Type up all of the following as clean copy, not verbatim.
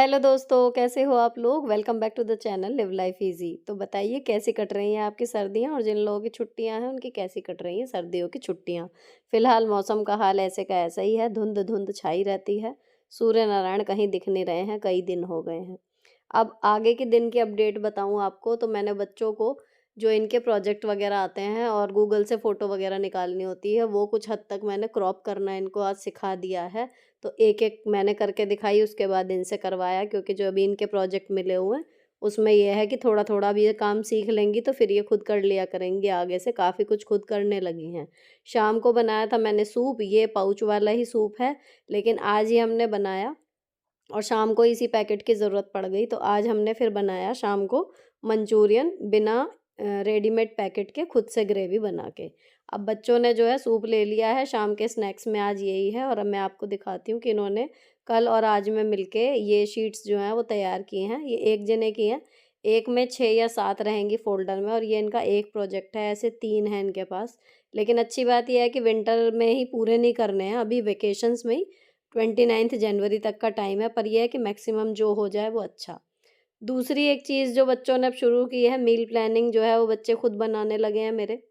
Hello दोस्तों, कैसे हो आप लोग? Welcome back to the channel live life easy. तो बताइए कैसी कट रही हैं आपकी सर्दियां, और जिन लोगों की छुट्टियां हैं उनकी कैसी कट रही हैं सर्दियों की छुट्टियां। फिलहाल मौसम का हाल ऐसे का ऐसा ही है, धुंध धुंध छाई रहती है। सूर्य नारायण कहीं दिख नहीं रहे हैं, कई दिन हो गए हैं। अब आगे के दिन की अपडेट बताऊं आपको, तो मैंने बच्चों को जो इनके प्रोजेक्ट वगैरह आते हैं और गूगल से फ़ोटो वगैरह निकालनी होती है, वो कुछ हद तक मैंने क्रॉप करना इनको आज सिखा दिया है। तो एक-एक मैंने करके दिखाई, उसके बाद इनसे करवाया, क्योंकि जो अभी इनके प्रोजेक्ट मिले हुए हैं, उसमें ये है कि थोड़ा-थोड़ा अब ये काम सीख लेंगी तो फिर ये खुद कर लिया करेंगी आगे से, काफ़ी कुछ खुद करने लगी हैं। शाम को बनाया था मैंने सूप, ये पाउच वाला ही सूप है, लेकिन आज ही हमने बनाया और शाम को इसी पैकेट की ज़रूरत पड़ गई, तो आज हमने फिर बनाया शाम को मंचूरियन बिना रेडीमेड पैकेट के, खुद से ग्रेवी बना के। अब बच्चों ने जो है सूप ले लिया है, शाम के स्नैक्स में आज यही है। और अब मैं आपको दिखाती हूँ कि इन्होंने कल और आज में मिलके ये शीट्स जो हैं वो तैयार किए हैं। ये एक जने की हैं, एक में 6 या 7 रहेंगी फ़ोल्डर में, और ये इनका एक प्रोजेक्ट है, ऐसे 3 हैं इनके पास। लेकिन अच्छी बात ये है कि विंटर में ही पूरे नहीं करने हैं, अभी वेकेशंस में ही 29 जनवरी तक का टाइम है, पर यह है कि मैक्सिमम जो हो जाए वो अच्छा। दूसरी एक चीज़ जो बच्चों ने अब शुरू की है, मील प्लानिंग जो है वो बच्चे खुद बनाने लगे हैं मेरे।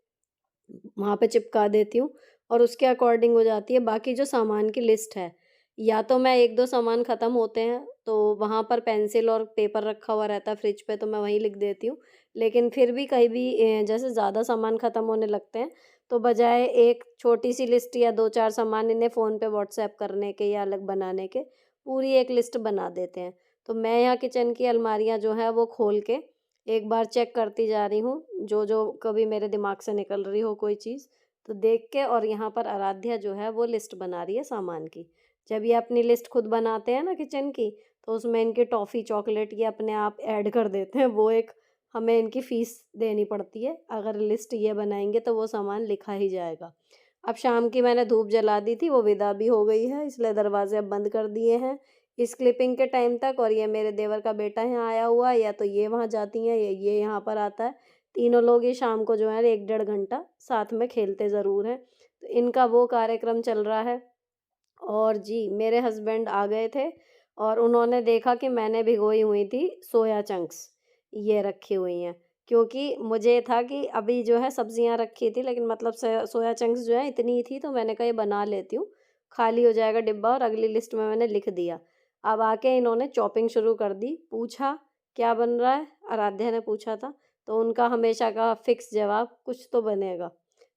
वहाँ पे चिपका देती हूँ और उसके अकॉर्डिंग हो जाती है। बाकी जो सामान की लिस्ट है, या तो मैं 1-2 सामान ख़त्म होते हैं, तो वहाँ पर पेंसिल और पेपर रखा हुआ रहता है फ्रिज पे, तो मैं वहीं लिख देती हूँ। लेकिन फिर भी कहीं भी जैसे ज़्यादा सामान ख़त्म होने लगते हैं, तो बजाय एक छोटी-सी लिस्ट या 2-4 सामान इन्हें फ़ोन पे व्हाट्सएप करने के या अलग बनाने के, पूरी एक लिस्ट बना देते हैं। तो मैं यहाँ किचन की अलमारियाँ जो हैं वो खोल के एक बार चेक करती जा रही हूँ, जो-जो कभी मेरे दिमाग से निकल रही हो कोई चीज़, तो देख के। और यहाँ पर आराध्या जो है वो लिस्ट बना रही है सामान की। जब ये अपनी लिस्ट खुद बनाते हैं ना किचन की, तो उसमें इनकी टॉफ़ी, चॉकलेट ये अपने आप ऐड कर देते हैं। वो एक हमें इनकी फ़ीस देनी पड़ती है, अगर लिस्ट ये बनाएँगे तो वो सामान लिखा ही जाएगा। अब शाम की मैंने धूप जला दी थी, वो विदा भी हो गई है, इसलिए दरवाज़े अब बंद कर दिए हैं इस क्लिपिंग के टाइम तक। और ये मेरे देवर का बेटा यहाँ आया हुआ है, या तो ये वहाँ जाती हैं या ये यहाँ पर आता है। तीनों लोग ही शाम को जो है 1 डेढ़ घंटा साथ में खेलते ज़रूर हैं। तो इनका वो कार्यक्रम चल रहा है। और जी, मेरे हस्बैंड आ गए थे और उन्होंने देखा कि मैंने भिगोई हुई थी सोया चंक्स, ये रखी हुई हैं। क्योंकि मुझे था कि अभी जो है सब्जियां रखी थी, लेकिन मतलब सोया चंक्स जो है इतनी ही थी, तो मैंने कहा ये बना लेती हूँ, खाली हो जाएगा डिब्बा। और अगली लिस्ट में मैंने लिख दिया। अब आके इन्होंने चॉपिंग शुरू कर दी। पूछा क्या बन रहा है, आराध्या ने पूछा था, तो उनका हमेशा का फिक्स जवाब, कुछ तो बनेगा।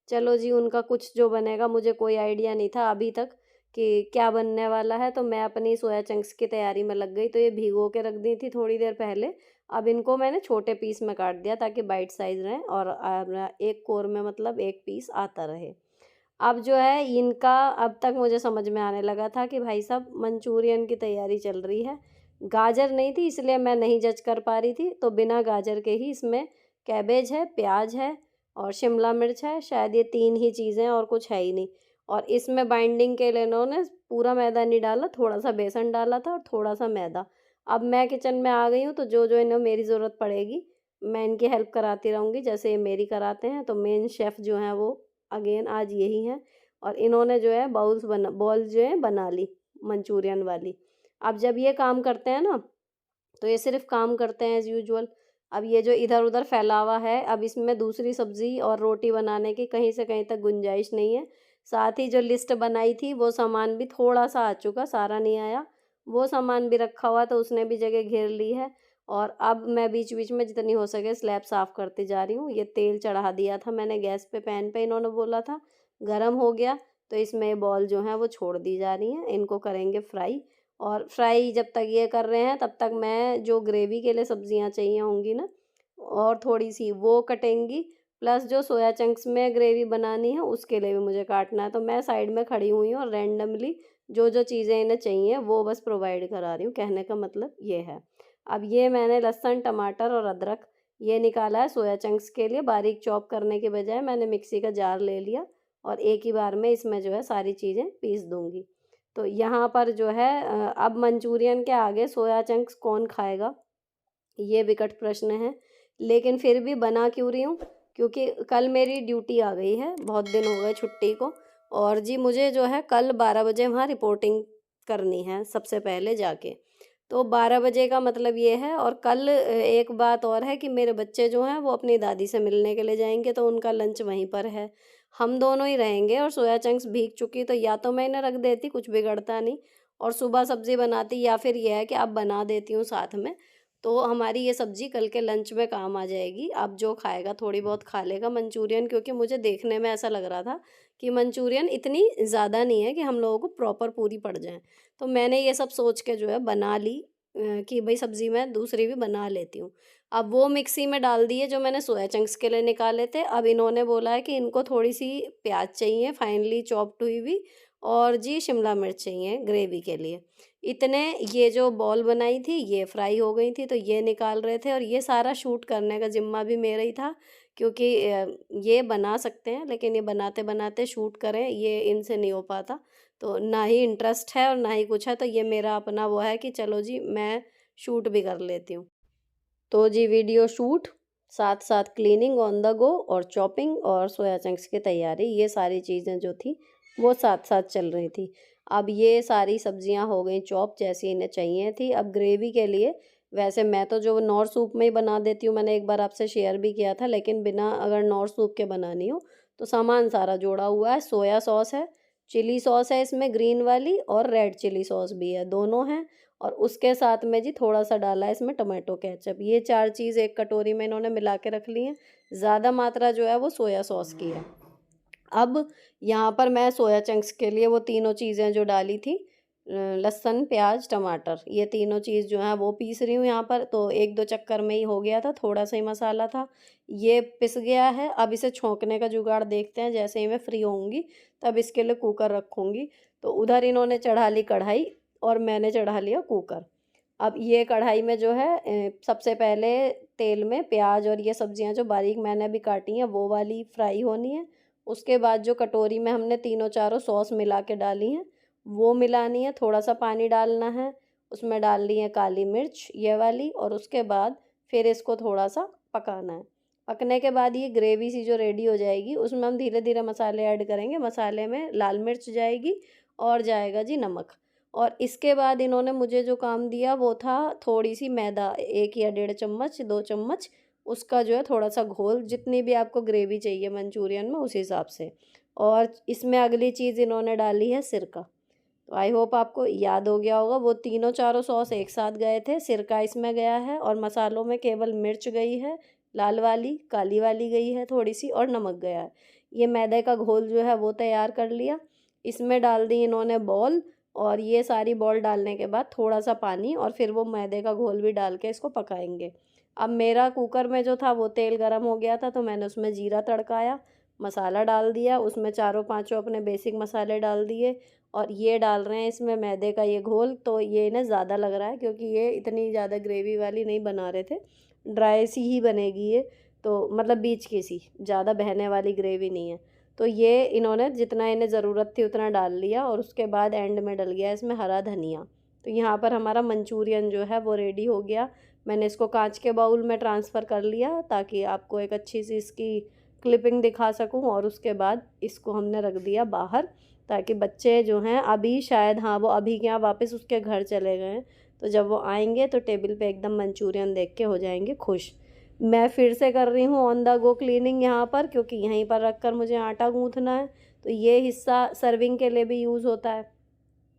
चलो जी, उनका कुछ जो बनेगा, मुझे कोई आइडिया नहीं था अभी तक कि क्या बनने वाला है, तो मैं अपनी सोया चंक्स की तैयारी में लग गई। तो ये भिगो के रख दी थी थोड़ी देर पहले। अब इनको मैंने छोटे पीस में काट दिया ताकि बाइट साइज़ रहें, और एक कोर में मतलब एक पीस आता रहे। अब जो है इनका, अब तक मुझे समझ में आने लगा था कि भाई साहब मंचूरियन की तैयारी चल रही है। गाजर नहीं थी, इसलिए मैं नहीं जज कर पा रही थी, तो बिना गाजर के ही इसमें कैबेज है, प्याज है और शिमला मिर्च है, शायद ये 3 ही चीज़ें, और कुछ है ही नहीं। और इसमें बाइंडिंग के लिए इन्होंने पूरा मैदा नहीं डाला, थोड़ा-सा बेसन डाला था और थोड़ा-सा मैदा। अब मैं किचन में आ गई हूँ, तो जो-जो इन्हें मेरी ज़रूरत पड़ेगी, मैं इनकी हेल्प कराती रहूँगी, जैसे ये मेरी कराते हैं। तो मेन शेफ़ जो हैं वो अगेन आज यही हैं, और इन्होंने जो है बॉल जो है बना ली मंचूरियन वाली। अब जब ये काम करते हैं ना, तो ये सिर्फ़ काम करते हैं एज़ यूजुअल। अब ये जो इधर-उधर फैला हुआ है, अब इसमें दूसरी सब्ज़ी और रोटी बनाने की कहीं से कहीं तक गुंजाइश नहीं है। साथ ही जो लिस्ट बनाई थी, वो सामान भी थोड़ा-सा आ चुका, सारा नहीं आया। वो सामान भी रखा हुआ, तो उसने भी जगह घेर ली है। और अब मैं बीच-बीच में जितनी हो सके स्लैब साफ़ करती जा रही हूँ। ये तेल चढ़ा दिया था मैंने गैस पे, पैन पे, इन्होंने बोला था, गरम हो गया। तो इसमें बॉल जो हैं वो छोड़ दी जा रही हैं, इनको करेंगे फ्राई। और फ्राई जब तक ये कर रहे हैं, तब तक मैं जो ग्रेवी के लिए सब्जियां चाहिए होंगी ना, और थोड़ी सी वो कटेंगी, प्लस जो सोया चंक्स में ग्रेवी बनानी है उसके लिए भी मुझे काटना है। तो मैं साइड में खड़ी हुई हूँ और रैंडमली जो जो चीज़ें इन्हें चाहिए वो बस प्रोवाइड करा रही हूँ, कहने का मतलब ये है। अब ये मैंने लहसुन, टमाटर और अदरक ये निकाला है सोया चंक्स के लिए। बारीक चॉप करने के बजाय मैंने मिक्सी का जार ले लिया, और एक ही बार में इसमें जो है सारी चीज़ें पीस दूंगी। तो यहाँ पर जो है अब मंचूरियन के आगे सोया चंक्स कौन खाएगा, ये विकट प्रश्न है। लेकिन फिर भी बना क्यों रही हूँ, क्योंकि कल मेरी ड्यूटी आ गई है, बहुत दिन हो गए छुट्टी को। और जी मुझे जो है कल 12 बजे वहाँ रिपोर्टिंग करनी है सबसे पहले जाके। तो 12 बजे का मतलब ये है। और कल एक बात और है कि मेरे बच्चे जो हैं वो अपनी दादी से मिलने के लिए जाएंगे, तो उनका लंच वहीं पर है। हम दोनों ही रहेंगे। और सोया चंक्स भीग चुकी, तो या तो मैं इन्हें रख देती, कुछ बिगड़ता नहीं, और सुबह सब्जी बनाती, या फिर यह है कि अब बना देती हूँ साथ में। तो हमारी ये सब्जी कल के लंच में काम आ जाएगी। अब जो खाएगा थोड़ी बहुत खा लेगा मंचूरियन, क्योंकि मुझे देखने में ऐसा लग रहा था कि मंचूरियन इतनी ज़्यादा नहीं है कि हम लोगों को प्रॉपर पूरी पड़ जाए। तो मैंने ये सब सोच के जो है बना ली कि भाई सब्ज़ी मैं दूसरी भी बना लेती हूँ। अब वो मिक्सी में डाल दिए जो मैंने सोया चंक्स के लिए निकाले थे। अब इन्होंने बोला है कि इनको थोड़ी-सी प्याज़ चाहिए फाइनली चॉप्ड हुई हुई, और जी शिमला मिर्च चाहिए ग्रेवी के लिए। इतने ये जो बॉल बनाई थी ये फ्राई हो गई थी, तो ये निकाल रहे थे, और ये सारा शूट करने का ज़िम्मा भी मेरा ही था, क्योंकि ये बना सकते हैं लेकिन ये बनाते-बनाते शूट करें ये इनसे नहीं हो पाता। तो ना ही इंटरेस्ट है और ना ही कुछ है, तो ये मेरा अपना वो है कि चलो जी मैं शूट भी कर लेती हूँ। तो जी वीडियो शूट, साथ-साथ क्लीनिंग ऑन द गो, और चॉपिंग और सोया चंक्स की तैयारी, ये सारी चीज़ें जो थी वो साथ-साथ चल रही थी। अब ये सारी सब्जियां हो गई चॉप जैसी इन्हें चाहिए थी। अब ग्रेवी के लिए वैसे मैं तो जो नॉर सूप में ही बना देती हूँ, मैंने एक बार आपसे शेयर भी किया था, लेकिन बिना अगर नॉर सूप के बनानी हो तो सामान सारा जोड़ा हुआ है। सोया सॉस है, चिली सॉस है इसमें ग्रीन वाली, और रेड चिली सॉस भी है, दोनों हैं। और उसके साथ में जी थोड़ा-सा डाला है इसमें टोमेटो केचअप। ये 4 चीज़ एक कटोरी में इन्होंने मिला के रख ली हैं। ज़्यादा मात्रा जो है वो सोया सॉस की है। अब यहाँ पर मैं सोया चंक्स के लिए वो तीनों चीज़ें जो डाली थी, लहसुन, प्याज, टमाटर, ये तीनों चीज़ जो है वो पीस रही हूँ यहाँ पर। तो 1-2 चक्कर में ही हो गया था, थोड़ा-सा ही मसाला था। ये पिस गया है। अब इसे छौंकने का जुगाड़ देखते हैं। जैसे ही मैं फ्री होऊँगी तब इसके लिए कुकर रखूँगी। तो उधर इन्होंने चढ़ा ली कढ़ाई और मैंने चढ़ा लिया कुकर। अब ये कढ़ाई में जो है सबसे पहले तेल में प्याज और ये सब्जियां जो बारीक मैंने अभी काटी हैं वो वाली फ्राई होनी है। उसके बाद जो कटोरी में हमने तीनों चारों सॉस मिला के डाली हैं वो मिलानी है। थोड़ा सा पानी डालना है, उसमें डाल ली है काली मिर्च ये वाली, और उसके बाद फिर इसको थोड़ा सा पकाना है। पकने के बाद ये ग्रेवी सी जो रेडी हो जाएगी उसमें हम धीरे धीरे मसाले ऐड करेंगे। मसाले में लाल मिर्च जाएगी और जाएगा जी नमक। और इसके बाद इन्होंने मुझे जो काम दिया वो था थोड़ी सी मैदा, 1 या 1.5 चम्मच, 2 चम्मच, उसका जो है थोड़ा सा घोल, जितनी भी आपको ग्रेवी चाहिए मंचूरियन में उस हिसाब से। और इसमें अगली चीज़ इन्होंने डाली है सिरका। तो आई होप आपको याद हो गया होगा, वो तीनों चारों सॉस एक साथ गए थे, सिरका इसमें गया है, और मसालों में केवल मिर्च गई है, लाल वाली, काली वाली गई है थोड़ी सी, और नमक गया है। ये मैदे का घोल जो है वो तैयार कर लिया। इसमें डाल दी इन्होंने बॉल, और ये सारी बॉल डालने के बाद थोड़ा सा पानी, और फिर वो मैदे का घोल भी डाल के इसको पकाएंगे। अब मेरा कुकर में जो था वो तेल गरम हो गया था, तो मैंने उसमें जीरा तड़काया, मसाला डाल दिया, उसमें चारों पांचों अपने बेसिक मसाले डाल दिए, और ये डाल रहे हैं इसमें मैदे का ये घोल। तो ये इन्हें ज़्यादा लग रहा है क्योंकि ये इतनी ज़्यादा ग्रेवी वाली नहीं बना रहे थे, ड्राई सी ही बनेगी ये, तो मतलब बीच की सी, ज़्यादा बहने वाली ग्रेवी नहीं है। तो ये इन्होंने जितना इन्हें ज़रूरत थी उतना डाल लिया, और उसके बाद एंड में डल गया इसमें हरा धनिया। तो यहाँ पर हमारा मंचूरियन जो है वो रेडी हो गया। मैंने इसको कांच के बाउल में ट्रांसफ़र कर लिया ताकि आपको एक अच्छी सी इसकी क्लिपिंग दिखा सकूं, और उसके बाद इसको हमने रख दिया बाहर, ताकि बच्चे जो हैं अभी शायद, हाँ वो अभी क्या वापस उसके घर चले गए हैं, तो जब वो आएंगे तो टेबल पे एकदम मंचूरियन देख के हो जाएंगे खुश। मैं फिर से कर रही हूँ ऑन द गो क्लीनिंग यहाँ पर, क्योंकि यहीं पर रख कर मुझे आटा गूँथना है। तो ये हिस्सा सर्विंग के लिए भी यूज़ होता है,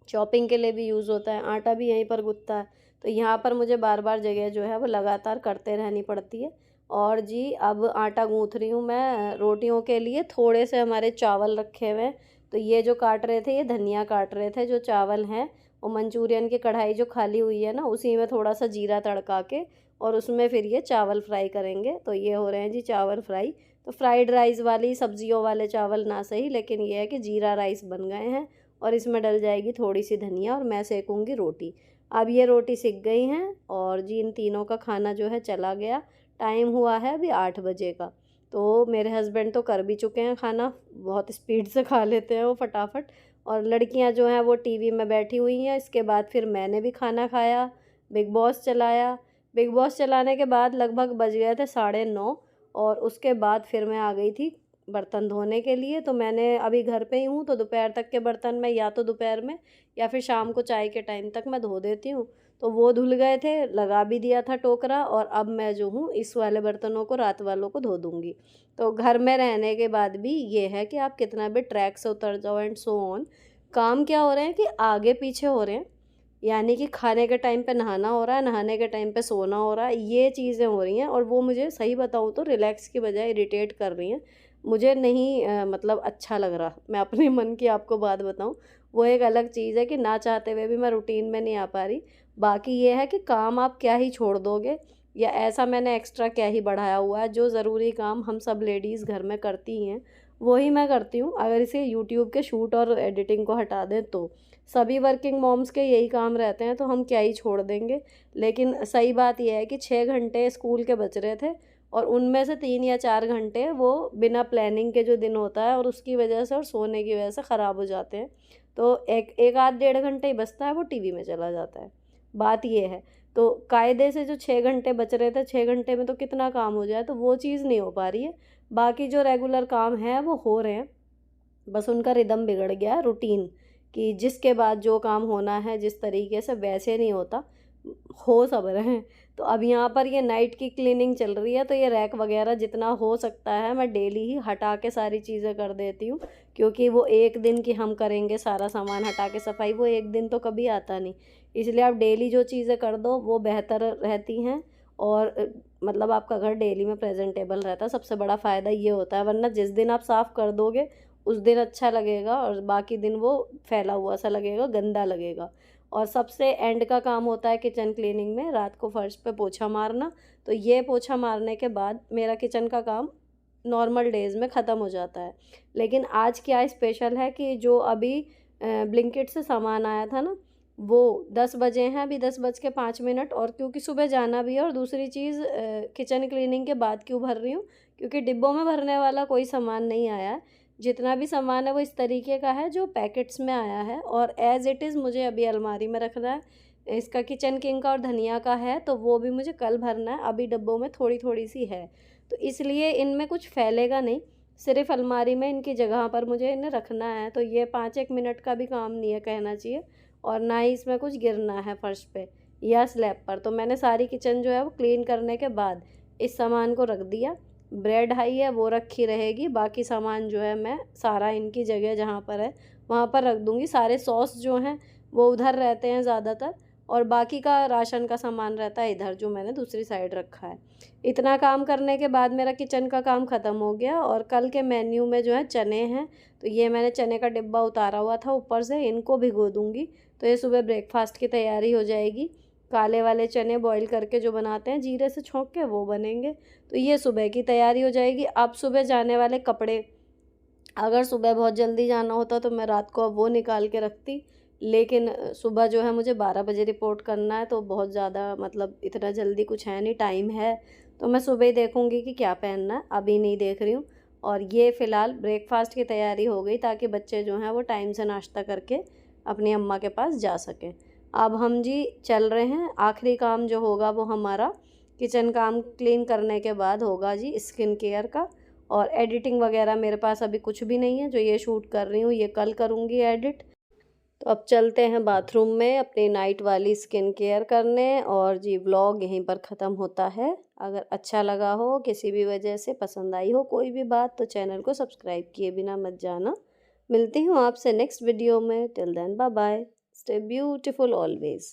चॉपिंग के लिए भी यूज़ होता है, आटा भी यहीं पर गूँथता है। तो यहाँ पर मुझे बार बार जगह जो है वो लगातार करते रहनी पड़ती है। और जी अब आटा गूँथ रही हूँ मैं रोटियों के लिए। थोड़े से हमारे चावल रखे हुए हैं, तो ये जो काट रहे थे ये धनिया काट रहे थे, जो चावल हैं वो मंचूरियन की कढ़ाई जो खाली हुई है ना उसी में थोड़ा सा जीरा तड़का के, और उसमें फिर ये चावल फ्राई करेंगे। तो ये हो रहे हैं जी चावल फ्राई। तो फ्राइड राइस वाली सब्जियों वाले चावल ना सही, लेकिन ये है कि जीरा राइस बन गए हैं, और इसमें डल जाएगी थोड़ी सी धनिया, और मैं सेकूँगी रोटी। अब ये रोटी सिक गई हैं, और जी इन तीनों का खाना जो है चला गया। टाइम हुआ है अभी 8 बजे का। तो मेरे हस्बैंड तो कर भी चुके हैं खाना, बहुत स्पीड से खा लेते हैं वो फटाफट। और लड़कियां जो हैं वो टीवी में बैठी हुई हैं। इसके बाद फिर मैंने भी खाना खाया, बिग बॉस चलाया। बिग बॉस चलाने के बाद लगभग बज गए थे 9:30, और उसके बाद फिर मैं आ गई थी बर्तन धोने के लिए। तो मैंने अभी घर पे ही हूँ, तो दोपहर तक के बर्तन मैं या तो दोपहर में या फिर शाम को चाय के टाइम तक मैं धो देती हूँ। तो वो धुल गए थे, लगा भी दिया था टोकरा, और अब मैं जो हूँ इस वाले बर्तनों को, रात वालों को धो दूँगी। तो घर में रहने के बाद भी ये है कि आप कितना भी ट्रैक से उतर जाओ एंड सो ऑन, काम क्या हो रहे हैं कि आगे पीछे हो रहे हैं। यानी कि खाने के टाइम पे नहाना हो रहा है, नहाने के टाइम पे सोना हो रहा है, ये चीज़ें हो रही हैं, और वो मुझे सही बताऊँ तो रिलैक्स की बजाय इरिटेट कर रही हैं। मुझे नहीं मतलब अच्छा लग रहा। मैं अपने मन की आपको बात बताऊँ, वो एक अलग चीज़ है कि ना चाहते हुए भी मैं रूटीन में नहीं आ पा रही। बाकी ये है कि काम आप क्या ही छोड़ दोगे, या ऐसा मैंने एक्स्ट्रा क्या ही बढ़ाया हुआ है। जो ज़रूरी काम हम सब लेडीज़ घर में करती ही हैं, वो ही मैं करती हूँ। अगर इसे यूट्यूब के शूट और एडिटिंग को हटा दें तो सभी वर्किंग मॉम्स के यही काम रहते हैं, तो हम क्या ही छोड़ देंगे। लेकिन सही बात यह है कि 6 घंटे स्कूल के बच रहे थे, और उनमें से 3 या 4 घंटे वो बिना प्लानिंग के जो दिन होता है और उसकी वजह से और सोने की वजह से ख़राब हो जाते हैं। तो एक एक आध डेढ़ घंटे ही बचता है, वो टीवी में चला जाता है। बात ये है। तो कायदे से जो 6 घंटे बच रहे थे, 6 घंटे में तो कितना काम हो जाए, तो वो चीज़ नहीं हो पा रही है। बाकी जो रेगुलर काम है वो हो रहे हैं, बस उनका रिदम बिगड़ गया है, रूटीन, कि जिसके बाद जो काम होना है जिस तरीके से, वैसे नहीं होता। हो सब रहे हैं। तो अब यहाँ पर ये नाइट की क्लीनिंग चल रही है, तो ये रैक वगैरह जितना हो सकता है मैं डेली ही हटा के सारी चीज़ें कर देती हूँ, क्योंकि वो एक दिन की हम करेंगे सारा सामान हटा के सफाई, वो एक दिन तो कभी आता नहीं। इसलिए आप डेली जो चीज़ें कर दो वो बेहतर रहती हैं, और मतलब आपका घर डेली में प्रेजेंटेबल रहता है। सबसे बड़ा फ़ायदा ये होता है, वरना जिस दिन आप साफ़ कर दोगे उस दिन अच्छा लगेगा, और बाकी दिन वो फैला हुआ सा लगेगा, गंदा लगेगा। और सबसे एंड का काम होता है किचन क्लीनिंग में, रात को फर्श पे पोछा मारना। तो ये पोछा मारने के बाद मेरा किचन का काम नॉर्मल डेज़ में ख़त्म हो जाता है। लेकिन आज क्या स्पेशल है कि जो अभी ब्लिंकिट से सामान आया था ना, वो 10 बजे हैं, अभी 10:05, और क्योंकि सुबह जाना भी है, और दूसरी चीज़ किचन क्लीनिंग के बाद क्यों भर रही हूँ, क्योंकि डिब्बों में भरने वाला कोई सामान नहीं आया है। जितना भी सामान है वो इस तरीके का है जो पैकेट्स में आया है, और एज़ इट इज़ मुझे अभी अलमारी में रखना है। इसका किचन किंग का और धनिया का है, तो वो भी मुझे कल भरना है, अभी डब्बों में थोड़ी-थोड़ी सी है। तो इसलिए इनमें कुछ फैलेगा नहीं, सिर्फ़ अलमारी में इनकी जगह पर मुझे इन्हें रखना है। तो ये 5-1 मिनट का भी काम नहीं है कहना चाहिए, और ना ही इसमें कुछ गिरना है फर्श पे या स्लैब पर। तो मैंने सारी किचन जो है वो क्लीन करने के बाद इस सामान को रख दिया। ब्रेड हाई है वो रखी रहेगी, बाकी सामान जो है मैं सारा इनकी जगह जहाँ पर है वहाँ पर रख दूँगी। सारे सॉस जो हैं वो उधर रहते हैं ज़्यादातर, और बाकी का राशन का सामान रहता है इधर, जो मैंने दूसरी साइड रखा है। इतना काम करने के बाद मेरा किचन का काम ख़त्म हो गया, और कल के मेन्यू में जो है चने हैं, तो ये मैंने चने का डिब्बा उतारा हुआ था ऊपर से, इनको भिगो दूँगी। तो ये सुबह ब्रेकफास्ट की तैयारी हो जाएगी। काले वाले चने बॉईल करके जो बनाते हैं जीरे से छोंक के, वो बनेंगे। तो ये सुबह की तैयारी हो जाएगी। अब सुबह जाने वाले कपड़े, अगर सुबह बहुत जल्दी जाना होता तो मैं रात को अब वो निकाल के रखती, लेकिन सुबह जो है मुझे 12 बजे रिपोर्ट करना है, तो बहुत ज़्यादा मतलब इतना जल्दी कुछ है नहीं, टाइम है। तो मैं सुबह ही देखूँगी कि क्या पहनना है, अभी नहीं देख रही हूँ। और ये फ़िलहाल ब्रेकफास्ट की तैयारी हो गई, ताकि बच्चे जो हैं वो टाइम से नाश्ता करके अपनी अम्मा के पास जा सकें। अब हम जी चल रहे हैं, आखिरी काम जो होगा वो हमारा किचन काम क्लीन करने के बाद होगा जी स्किन केयर का। और एडिटिंग वगैरह मेरे पास अभी कुछ भी नहीं है, जो ये शूट कर रही हूँ ये कल करूँगी एडिट। तो अब चलते हैं बाथरूम में अपनी नाइट वाली स्किन केयर करने, और जी व्लॉग यहीं पर ख़त्म होता है। अगर अच्छा लगा हो, किसी भी वजह से पसंद आई हो कोई भी बात, तो चैनल को सब्सक्राइब किए बिना मत जाना। मिलती हूँ आपसे नेक्स्ट वीडियो में। Till then bye bye, stay beautiful always.